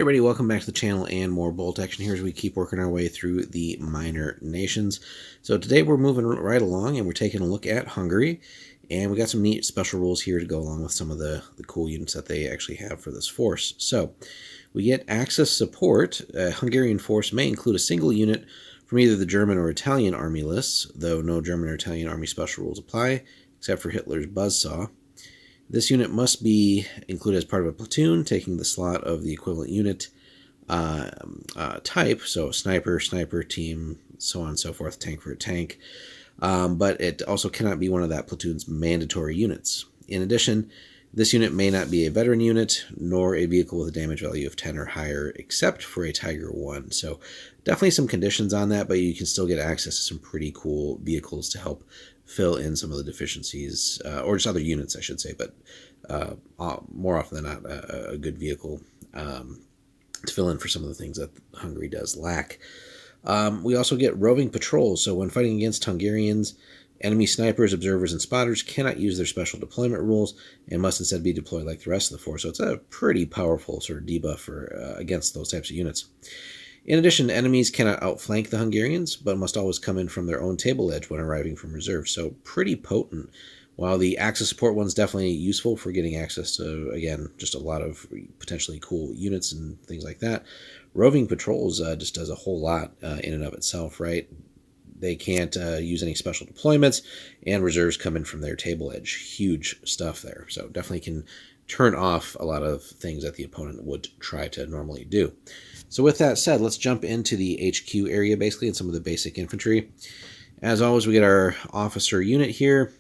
everybody, welcome back to the channel and more bolt action here as we keep working our way through the minor nations. So today we're moving right along and we're taking a look at Hungary, and we got some neat special rules here to go along with some of the cool units that they actually have for this force. So we get Axis support. A Hungarian force may include a single unit from either the German or Italian army lists, though no German or Italian army special rules apply, except for Hitler's buzzsaw. This unit must be included as part of a platoon, taking the slot of the equivalent unit type, so sniper, sniper team, so on and so forth, tank for a tank. But it also cannot be one of that platoon's mandatory units. In addition, this unit may not be a veteran unit, nor a vehicle with a damage value of 10 or higher, except for a Tiger 1. So definitely some conditions on that, but you can still get access to some pretty cool vehicles to help fill in some of the deficiencies, or just other units, I should say, but more often than not, a good vehicle to fill in for some of the things that Hungary does lack. We also get roving patrols, so when fighting against Hungarians, enemy snipers, observers, and spotters cannot use their special deployment rules and must instead be deployed like the rest of the force, so it's a pretty powerful sort of debuff for, against those types of units. In addition, enemies cannot outflank the Hungarians, but must always come in from their own table edge when arriving from reserve, so pretty potent. While the Axis support one's definitely useful for getting access to, again, just a lot of potentially cool units and things like that, roving patrols just does a whole lot in and of itself, right? They can't use any special deployments, and reserves come in from their table edge. Huge stuff there, so definitely can turn off a lot of things that the opponent would try to normally do. So with that said, let's jump into the HQ area basically and some of the basic infantry. As always, we get our officer unit here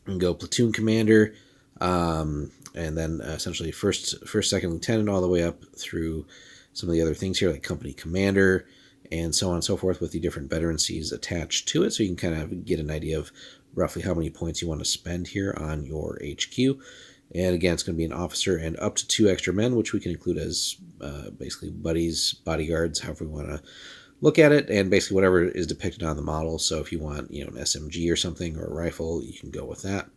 and go platoon commander, and then essentially first, second lieutenant, all the way up through some of the other things here like company commander and so on and so forth, with the different veterancies attached to it, so you can kind of get an idea of roughly how many points you want to spend here on your HQ. And again, it's going to be an officer and up to 2 extra men, which we can include as basically buddies, bodyguards, however we want to look at it, and basically whatever is depicted on the model. So if you want, an SMG or something or a rifle, you can go with that.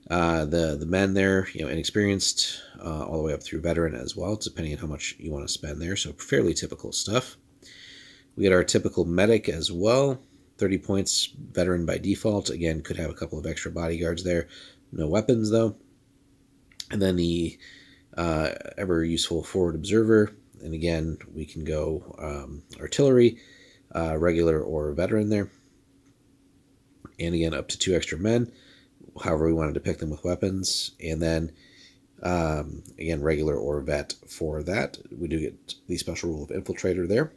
The men there, inexperienced, all the way up through veteran as well, depending on how much you want to spend there. So fairly typical stuff. We get our typical medic as well, 30 points, veteran by default. Again, could have a couple of extra bodyguards there. No weapons though. And then the ever useful forward observer. And again, we can go artillery, regular or veteran there. And again, up to 2 extra men, however we want to depict them with weapons. And then, again, regular or vet for that. We do get the special rule of infiltrator there.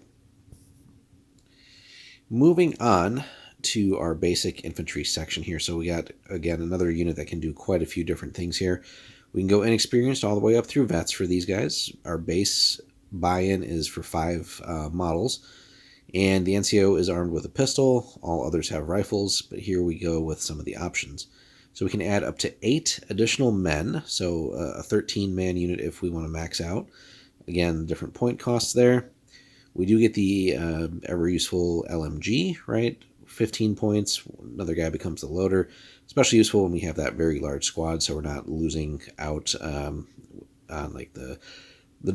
Moving on to our basic infantry section here. So we got, again, another unit that can do quite a few different things here. We can go inexperienced all the way up through vets for these guys. Our base buy-in is for 5 models. And the NCO is armed with a pistol. All others have rifles, but here we go with some of the options. So we can add up to 8 additional men, so a 13-man unit if we want to max out. Again, different point costs there. We do get the ever-useful LMG, right? 15 points, another guy becomes the loader. Especially useful when we have that very large squad, so we're not losing out on like the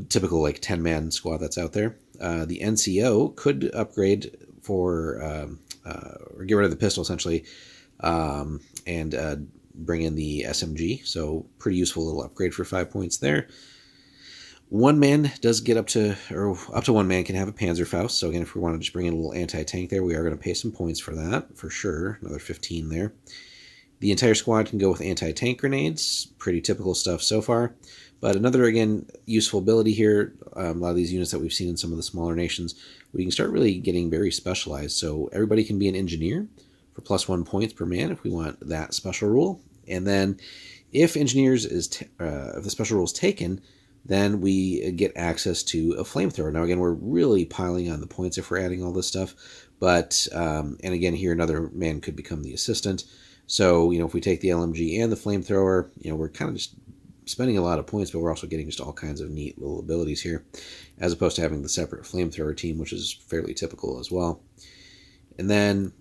typical like 10-man squad that's out there. The NCO could upgrade for or get rid of the pistol essentially, and bring in the SMG. So pretty useful little upgrade for 5 points there. 1 man does get up to 1 man can have a Panzerfaust. So again, if we want to just bring in a little anti-tank there, we are going to pay some points for that, for sure. Another 15 there. The entire squad can go with anti-tank grenades. Pretty typical stuff so far. But another, again, useful ability here, a lot of these units that we've seen in some of the smaller nations, we can start really getting very specialized. So everybody can be an engineer for +1 points per man if we want that special rule. And then if engineers if the special rule is taken, then we get access to a flamethrower. Now, again, we're really piling on the points if we're adding all this stuff. But, and again, here another man could become the assistant. So, if we take the LMG and the flamethrower, we're kind of just spending a lot of points, but we're also getting just all kinds of neat little abilities here, as opposed to having the separate flamethrower team, which is fairly typical as well. And then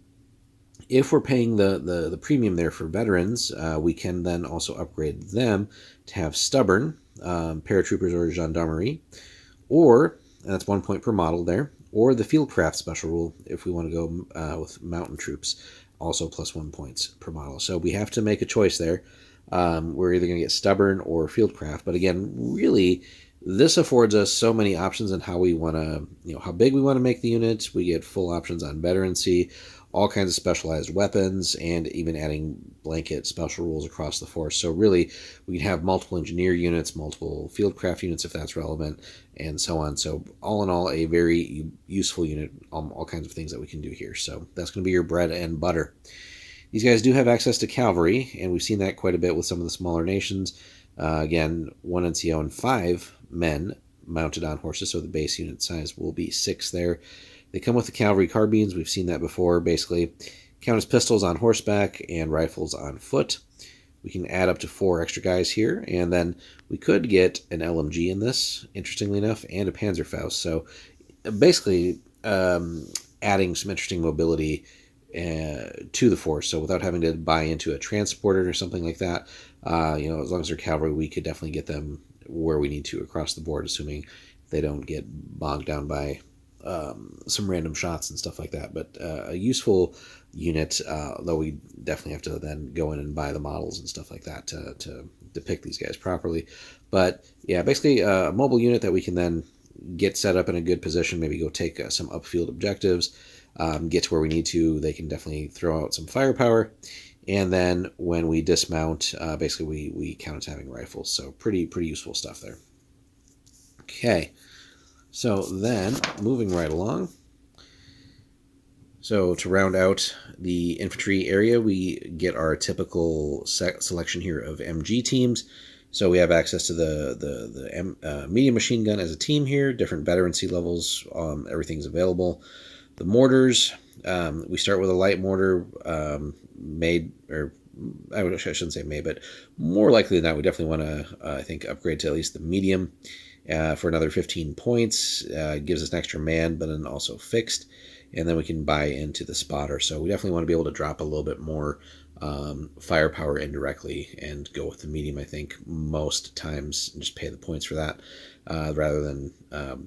if we're paying the premium there for veterans, we can then also upgrade them to have stubborn, paratroopers or gendarmerie, or, and that's 1 point per model there, or the Fieldcraft special rule if we want to go with mountain troops, also plus 1 points per model. So we have to make a choice there. We're either going to get Stubborn or Fieldcraft, but again, really, this affords us so many options on how we want to, how big we want to make the unit. We get full options on veterancy, all kinds of specialized weapons, and even adding blanket special rules across the force. So really, we can have multiple engineer units, multiple fieldcraft units if that's relevant, and so on. So all in all, a very useful unit, all kinds of things that we can do here. So that's going to be your bread and butter. These guys do have access to cavalry, and we've seen that quite a bit with some of the smaller nations. Again, 1 NCO and 5 men mounted on horses, so the base unit size will be 6 there. They come with the cavalry carbines. We've seen that before. Basically, count as pistols on horseback and rifles on foot. We can add up to 4 extra guys here, and then we could get an LMG in this, interestingly enough, and a Panzerfaust. So basically, adding some interesting mobility to the force. So without having to buy into a transporter or something like that, as long as they're cavalry, we could definitely get them where we need to across the board, assuming they don't get bogged down by some random shots and stuff like that. But a useful unit, though we definitely have to then go in and buy the models and stuff like that to depict these guys properly. But yeah, basically a mobile unit that we can then get set up in a good position, maybe go take some upfield objectives, get to where we need to. They can definitely throw out some firepower. And then when we dismount, basically we count as having rifles. So pretty useful stuff there. Okay. So then, moving right along. So to round out the infantry area, we get our typical selection here of MG teams. So we have access to the medium machine gun as a team here, different veterancy levels, everything's available. The mortars, we start with a light mortar made, or I shouldn't say made, but more likely than not, we definitely want to, I think, upgrade to at least the medium. For another 15 points, gives us an extra man, but then also fixed, and then we can buy into the spotter. So we definitely want to be able to drop a little bit more firepower indirectly and go with the medium, I think, most times, and just pay the points for that, rather than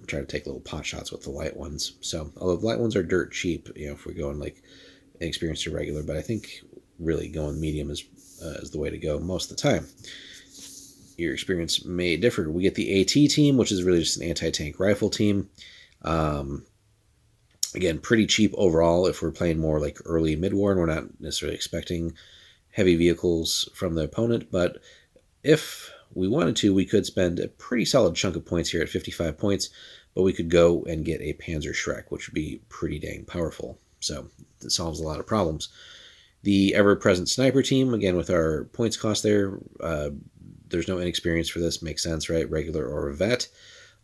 try to take little pot shots with the light ones. So although the light ones are dirt cheap, if we're going like inexperienced or regular, but I think really going medium is the way to go most of the time. Your experience may differ. We get the AT team, which is really just an anti-tank rifle team. Again, pretty cheap overall if we're playing more like early mid-war and we're not necessarily expecting heavy vehicles from the opponent. But if we wanted to, we could spend a pretty solid chunk of points here at 55 points, but we could go and get a Panzer Schreck, which would be pretty dang powerful. So it solves a lot of problems. The ever-present sniper team, again, with our points cost there, there's no inexperience for this. Makes sense, right? Regular or a vet.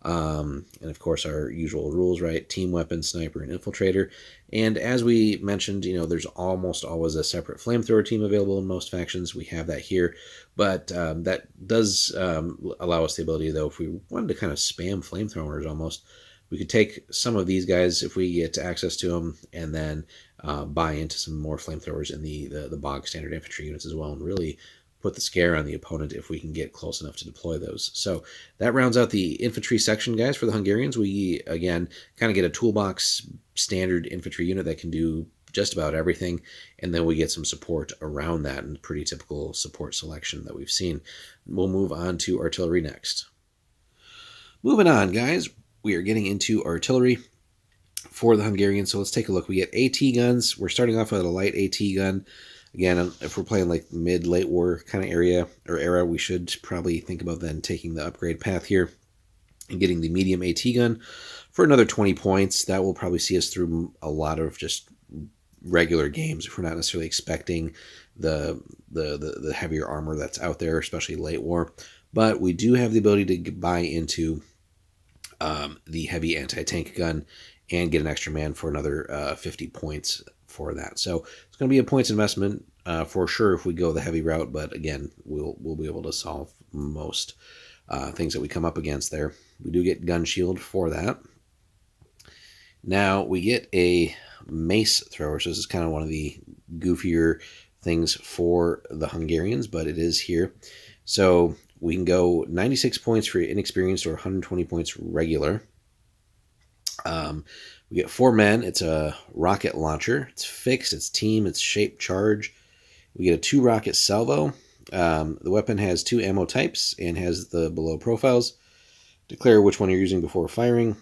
And of course, our usual rules, right? Team weapon, sniper, and infiltrator. And as we mentioned, there's almost always a separate flamethrower team available in most factions. We have that here. But that does allow us the ability, though, if we wanted to kind of spam flamethrowers almost, we could take some of these guys if we get access to them and then buy into some more flamethrowers in the bog standard infantry units as well, and really put the scare on the opponent if we can get close enough to deploy those. So that rounds out the infantry section, guys. For the Hungarians, we, again, kind of get a toolbox standard infantry unit that can do just about everything, and then we get some support around that, and pretty typical support selection that we've seen. We'll move on to artillery next. Moving on, guys, we are getting into artillery for the Hungarians. So let's take a look. We get AT guns. We're starting off with a light AT gun. Again, if we're playing like mid-late war kind of area or era, we should probably think about then taking the upgrade path here and getting the medium AT gun for another 20 points. That will probably see us through a lot of just regular games if we're not necessarily expecting the heavier armor that's out there, especially late war. But we do have the ability to buy into the heavy anti-tank gun and get an extra man for another 50 points for that. So it's going to be a points investment for sure if we go the heavy route, but again, we'll be able to solve most things that we come up against there. We do get gun shield for that. Now we get a mace thrower, so this is kind of one of the goofier things for the Hungarians, but it is here. So We can go 96 points for inexperienced or 120 points regular. We get 4 men. It's a rocket launcher. It's fixed. It's team. It's shape charge. We get a 2 rocket salvo. The weapon has 2 ammo types and has the below profiles. Declare which one you're using before firing.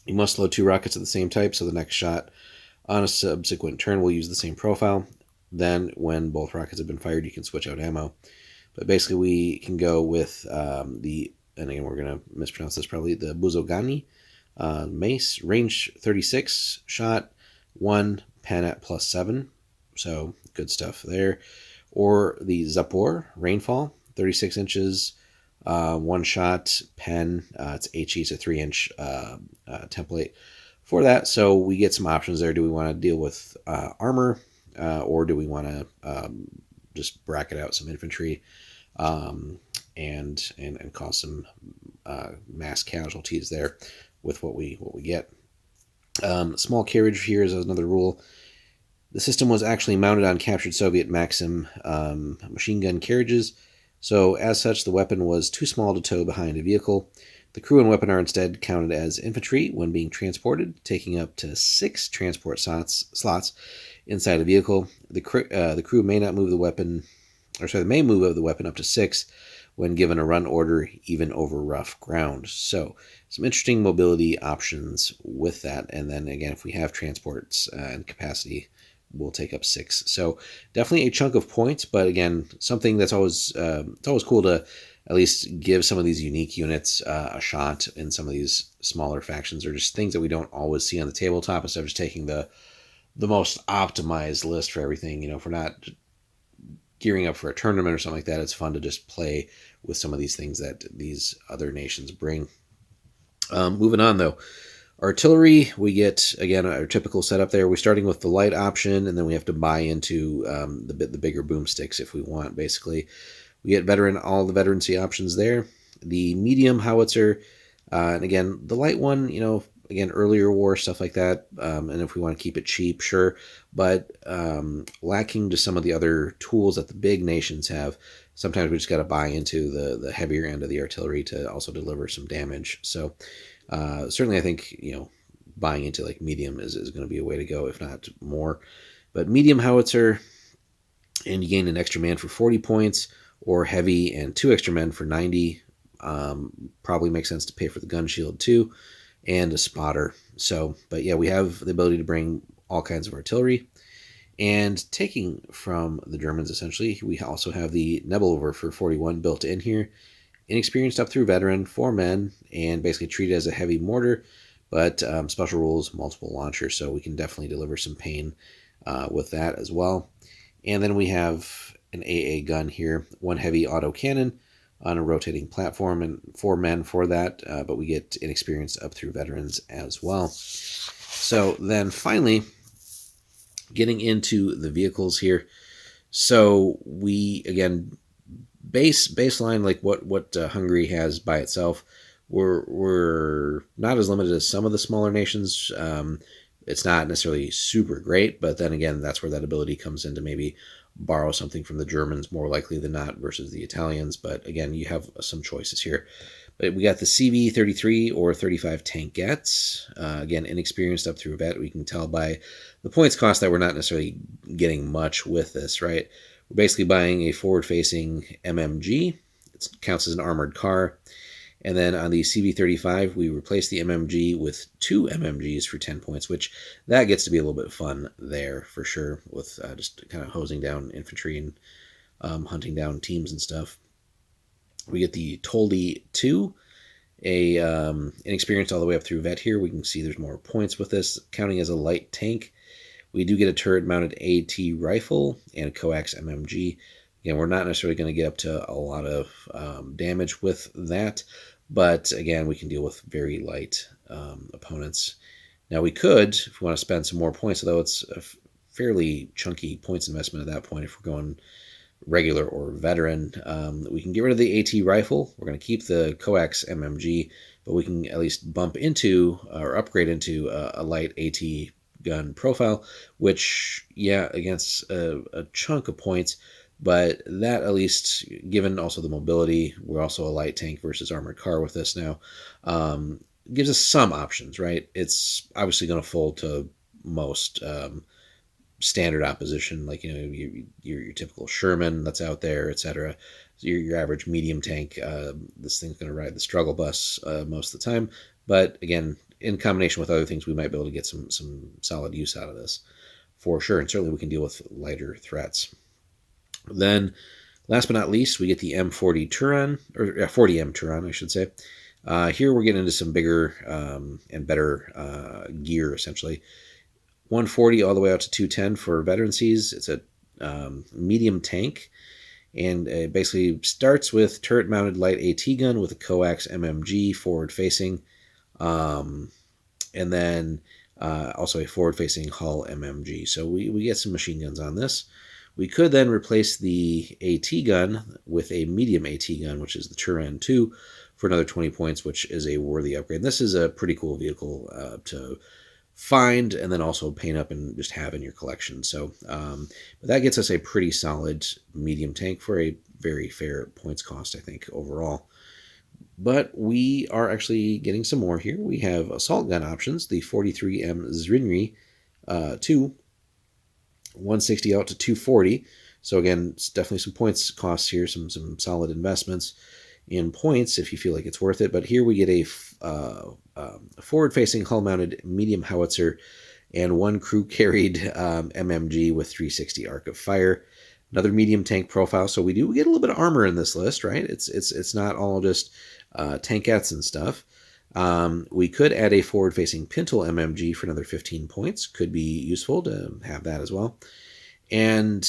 You must load 2 rockets of the same type, so the next shot on a subsequent turn will use the same profile. Then, when both rockets have been fired, you can switch out ammo. But basically, we can go with and again, we're going to mispronounce this probably, the Buzogani mace, range 36, shot 1, pen at +7. So, good stuff there. Or the Zapor, rainfall, 36 inches, 1 shot, pen. It's HE, it's a 3-inch template for that. So we get some options there. Do we want to deal with armor, or do we want to just bracket out some infantry and cause some mass casualties there with what we get? Small carriage here is another rule. The system was actually mounted on captured Soviet Maxim machine gun carriages, so as such, the weapon was too small to tow behind a vehicle. The crew and weapon are instead counted as infantry when being transported, taking up to 6 transport slots inside a vehicle. The crew may not move the weapon, may move the weapon up to 6 when given a run order, even over rough ground. So some interesting mobility options with that. And then again, if we have transports and capacity, we'll take up 6. So definitely a chunk of points, but again, something that's always it's always cool to at least give some of these unique units a shot in some of these smaller factions, or just things that we don't always see on the tabletop, instead of just taking the most optimized list for everything. If we're not gearing up for a tournament or something like that, it's fun to just play with some of these things that these other nations bring. Moving on though. Artillery, we get, again, our typical setup there. We're starting with the light option, and then we have to buy into the bigger boomsticks if we want, basically. We get all the veterancy options there. The medium howitzer, and again, the light one, again, earlier war, stuff like that. And if we want to keep it cheap, sure. But lacking to some of the other tools that the big nations have, sometimes we just got to buy into the heavier end of the artillery to also deliver some damage. So certainly I think, buying into like medium is going to be a way to go, if not more. But medium howitzer, and you gain an extra man for 40 points, or heavy and 2 extra men for 90. Probably makes sense to pay for the gun shield too, and a spotter. So, but yeah, we have the ability to bring all kinds of artillery. And taking from the Germans, essentially, we also have the Nebelwerfer for 41 built in here. Inexperienced up through veteran, 4 men, and basically treated as a heavy mortar, but special rules, multiple launchers, so we can definitely deliver some pain with that as well. And then we have an AA gun here, 1 heavy auto cannon on a rotating platform, and 4 men for that, but we get inexperienced up through veterans as well. So then finally, getting into the vehicles here. So we, again, baseline, like what Hungary has by itself, we're not as limited as some of the smaller nations. It's not necessarily super great, but then again, that's where that ability comes in to maybe borrow something from the Germans more likely than not versus the Italians. But again, you have some choices here. But we got the CV-33 or 35 tankettes. Again, inexperienced up through vet. We can tell by the points cost that we're not necessarily getting much with this, right? We're basically buying a forward-facing MMG. It counts as an armored car. And then on the CV-35, we replace the MMG with 2 MMGs for 10 points, which that gets to be a little bit fun there for sure, with just kind of hosing down infantry and hunting down teams and stuff. We get the Toldi 2, inexperienced all the way up through vet here. We can see there's more points with this, counting as a light tank. We do get a turret-mounted AT rifle and a coax MMG. Again, we're not necessarily going to get up to a lot of damage with that, but again, we can deal with very light opponents. Now, we could, if we want to spend some more points, although it's a fairly chunky points investment at that point if we're going regular or veteran, we can get rid of the AT rifle. We're going to keep the coax MMG, but we can at least bump into or upgrade into a light AT gun profile, which, yeah, against a chunk of points, But that, at least, given also the mobility, we're also a light tank versus armored car with this now, gives us some options, right? It's obviously going to fold to most standard opposition, like your typical Sherman that's out there, etc. Your average medium tank, this thing's going to ride the struggle bus most of the time. But again, in combination with other things, we might be able to get some solid use out of this for sure. And certainly we can deal with lighter threats. Then, last but not least, we get the M40 Turan, or 40M Turan, I should say. Here we're getting into some bigger and better gear, essentially. 140 all the way out to 210 for veteran Cs. It's a medium tank, and it basically starts with turret-mounted light AT gun with a coax MMG forward-facing, and then also a forward-facing hull MMG. So we get some machine guns on this. We could then replace the AT gun with a medium AT gun, which is the Turan 2, for another 20 points, which is a worthy upgrade. And this is a pretty cool vehicle to find and then also paint up and just have in your collection. So but that gets us a pretty solid medium tank for a very fair points cost, I think, overall. But we are actually getting some more here. We have assault gun options, the 43M Zrinri 2, 160 out to 240. So again, it's definitely some points costs here, some solid investments in points if you feel like it's worth it. But here we get a forward-facing hull-mounted medium howitzer and one crew-carried MMG with 360 arc of fire. Another medium tank profile. So we get a little bit of armor in this list, right? It's not all just tankettes and stuff. We could add a forward-facing pintle MMG for another 15 points. Could be useful to have that as well. And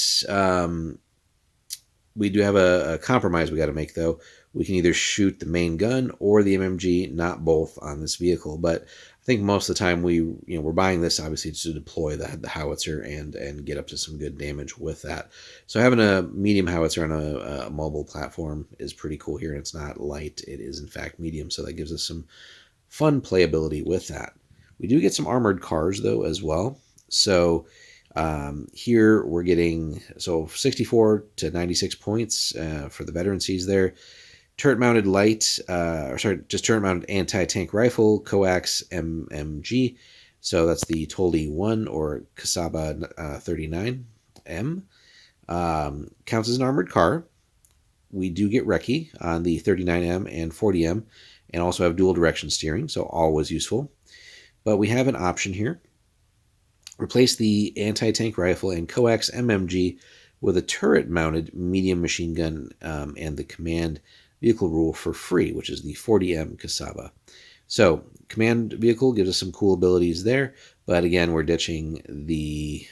we do have a compromise we got to make, though. We can either shoot the main gun or the MMG, not both on this vehicle. But I think most of the time we're buying this obviously to deploy the howitzer and get up to some good damage with that. So having a medium howitzer on a mobile platform is pretty cool here. And it's not light; it is in fact medium. So that gives us some fun playability with that. We do get some armored cars though as well. So here we're getting 64 to 96 points for the veteran Cs there. Turret-mounted turret-mounted anti-tank rifle, coax MMG. So that's the Toldi 1 or Kasaba 39M. Counts as an armored car. We do get recce on the 39M and 40M, and also have dual direction steering, so always useful. But we have an option here. Replace the anti-tank rifle and coax MMG with a turret-mounted medium machine gun and the command vehicle rule for free, which is the 40M Kasaba. So command vehicle gives us some cool abilities there, but again, we're ditching the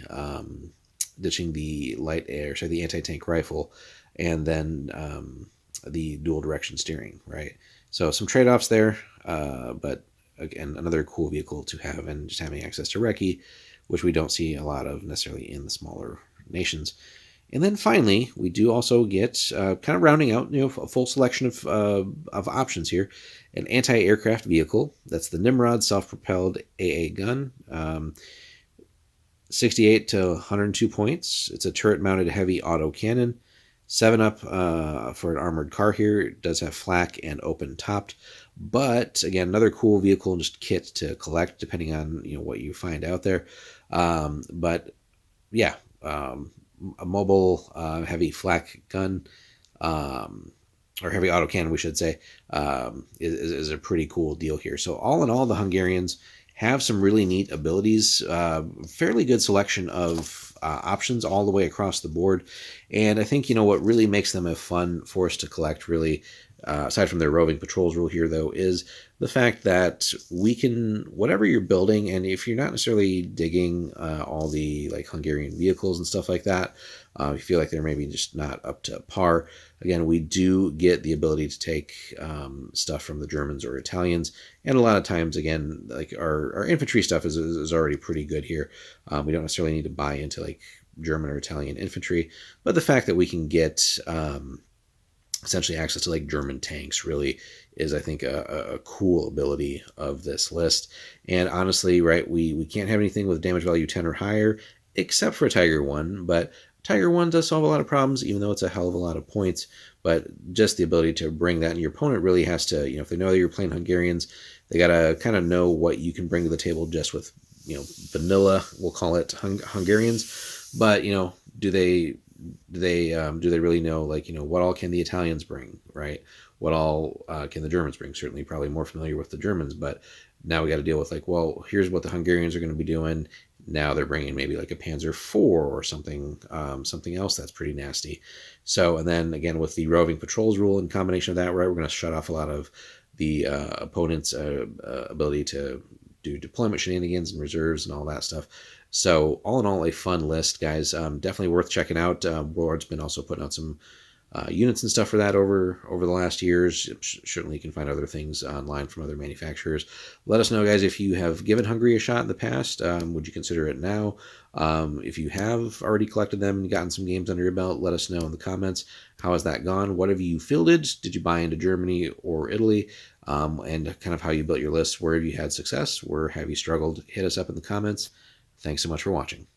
the anti-tank rifle, and then the dual direction steering, right? So some trade-offs there, but again, another cool vehicle to have, and just having access to recce, which we don't see a lot of necessarily in the smaller nations. And then finally, we do also get, kind of rounding out, a full selection of options here, an anti-aircraft vehicle. That's the Nimrod self-propelled AA gun, 68 to 102 points. It's a turret-mounted heavy auto cannon, 7-up for an armored car here. It does have flak and open-topped, but again, another cool vehicle and just kit to collect depending on what you find out there. But yeah. A mobile heavy flak gun, or heavy autocannon, we should say, is a pretty cool deal here. So all in all, the Hungarians have some really neat abilities, fairly good selection of options all the way across the board. And I think, what really makes them a fun force to collect, really, aside from their roving patrols rule here, though, is the fact that we can, whatever you're building, and if you're not necessarily digging all the Hungarian vehicles and stuff like that, if you feel like they're maybe just not up to par, again, we do get the ability to take stuff from the Germans or Italians, and a lot of times, again, our infantry stuff is already pretty good here. We don't necessarily need to buy into German or Italian infantry, but the fact that we can get essentially access to German tanks really is, I think, a cool ability of this list. And honestly, right, we can't have anything with damage value 10 or higher, except for Tiger 1, but Tiger 1 does solve a lot of problems, even though it's a hell of a lot of points. But just the ability to bring that, and your opponent really has to, if they know that you're playing Hungarians, they got to kind of know what you can bring to the table just with, vanilla, we'll call it Hungarians. But, do they really know, what all can the Italians bring, right? What all can the Germans bring? Certainly probably more familiar with the Germans, but now we got to deal with here's what the Hungarians are going to be doing. Now they're bringing maybe like a Panzer IV or something else that's pretty nasty. So, and then again with the roving patrols rule in combination of that, right, we're going to shut off a lot of the opponent's ability to do deployment shenanigans and reserves and all that stuff. So all in all, a fun list, guys. Definitely worth checking out. Warlord's been also putting out some units and stuff for that over the last years. Certainly you can find other things online from other manufacturers. Let us know, guys, if you have given Hungary a shot in the past. Would you consider it now? If you have already collected them and gotten some games under your belt, let us know in the comments. How has that gone? What have you fielded? Did you buy into Germany or Italy? And kind of how you built your list. Where have you had success? Where have you struggled? Hit us up in the comments. Thanks so much for watching.